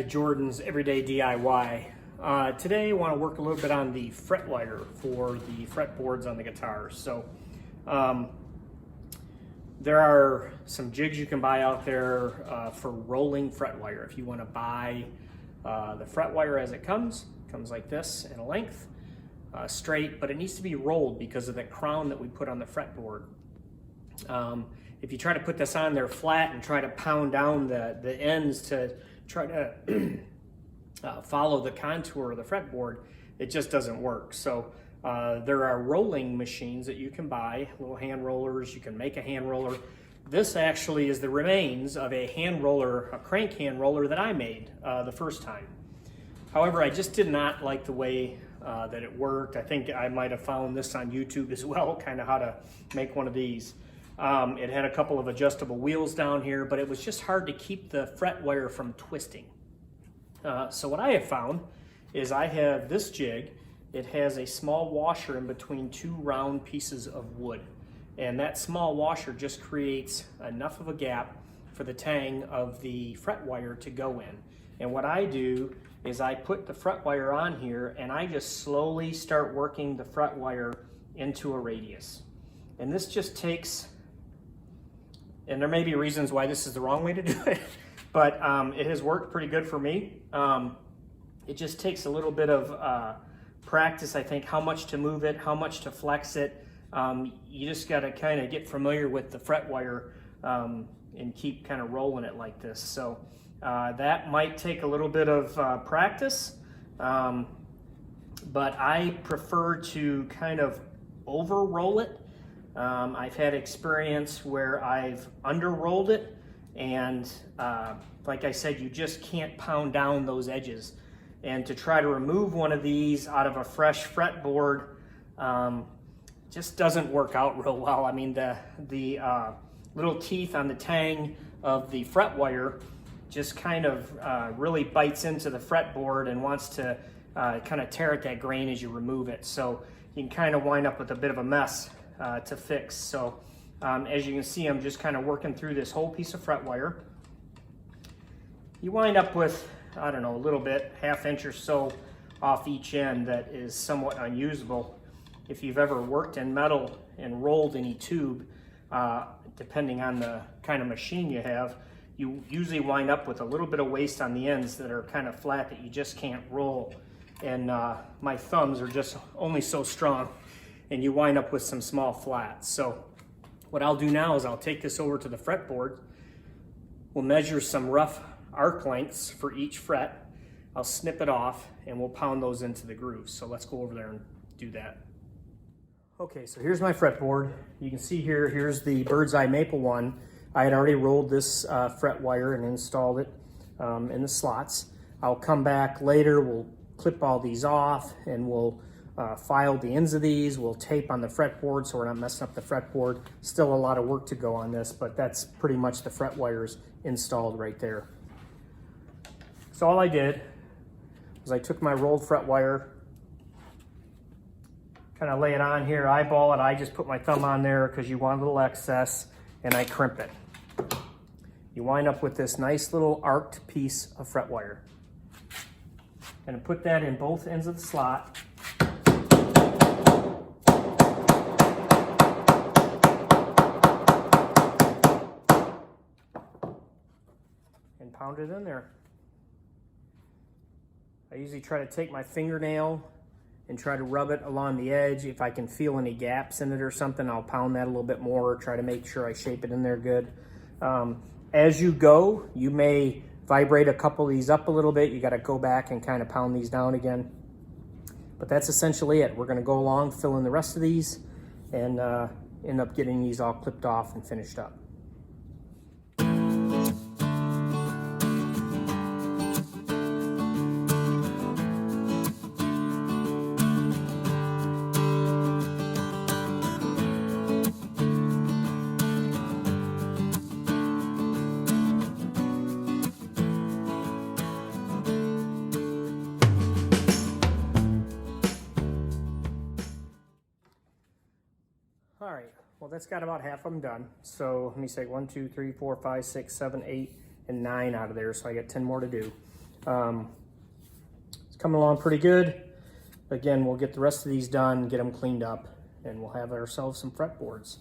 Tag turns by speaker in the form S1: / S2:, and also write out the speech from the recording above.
S1: Jordan's Everyday DIY. Today I want to work a little bit on the Fretwire for the fretboards on the guitar. So there are some jigs you can buy out there for rolling Fretwire. If you want to buy the Fretwire as it comes like this in a length, straight, but it needs to be rolled because of that crown that we put on the fretboard. If you try to put this on there flat and try to pound down the ends to try to follow the contour of the fretboard, it just doesn't work. So there are rolling machines that you can buy, little hand rollers. You can make a hand roller. This actually is the remains of a hand roller, a crank hand roller that I made the first time. However, I just did not like the way that it worked. I think I might have found this on YouTube as well, kind of how to make one of these. It had a couple of adjustable wheels down here, but it was just hard to keep the Fretwire from twisting. So what I have found is I have this jig. It has a small washer in between two round pieces of wood. And that small washer just creates enough of a gap for the tang of the Fretwire to go in. And what I do is I put the Fretwire on here and I just slowly start working the Fretwire into a radius. And this just takes, and there may be reasons why this is the wrong way to do it, but it has worked pretty good for me. It just takes a little bit of practice, I think, how much to move it, how much to flex it. You just got to kind of get familiar with the Fretwire and keep kind of rolling it like this. So that might take a little bit of practice, but I prefer to kind of over roll it. I've had experience where I've under rolled it, and like I said, you just can't pound down those edges. And to try to remove one of these out of a fresh fretboard just doesn't work out real well. I mean, the little teeth on the tang of the Fretwire just kind of really bites into the fretboard and wants to kind of tear at that grain as you remove it. So you can kind of wind up with a bit of a mess to fix. So as you can see, I'm just kind of working through this whole piece of Fretwire. You wind up with, I don't know, a little bit, ½ inch or so off each end that is somewhat unusable. If you've ever worked in metal and rolled any tube, depending on the kind of machine you have, you usually wind up with a little bit of waste on the ends that are kind of flat that you just can't roll. And my thumbs are just only so strong, and you wind up with some small flats. So what I'll do now is I'll take this over to the fretboard. We'll measure some rough arc lengths for each fret. I'll snip it off and we'll pound those into the grooves. So let's go over there and do that. Okay, so here's my fretboard. You can see here, here's the bird's eye maple one. I had already rolled this Fretwire and installed it in the slots. I'll come back later, we'll clip all these off, and we'll file the ends of these. We'll tape on the fretboard so we're not messing up the fretboard. Still a lot of work to go on this, but that's pretty much the Fretwires installed right there. So all I did was I took my rolled Fretwire, kind of lay it on here, eyeball it. I just put my thumb on there because you want a little excess, and I crimp it. You wind up with this nice little arced piece of Fretwire. And put that in both ends of the slot. And pound it in there. I usually try to take my fingernail and try to rub it along the edge. If I can feel any gaps in it or something, I'll pound that a little bit more, try to make sure I shape it in there good. As you go, you may vibrate a couple of these up a little bit. You got to go back and kind of pound these down again. But that's essentially it. We're going to go along, fill in the rest of these, and end up getting these all clipped off and finished up. All right, well, that's got about half of them done. So let me say 1, 2, 3, 4, 5, 6, 7, 8, and 9 out of there. So I got 10 more to do. It's coming along pretty good. Again, we'll get the rest of these done, get them cleaned up, and we'll have ourselves some fretboards.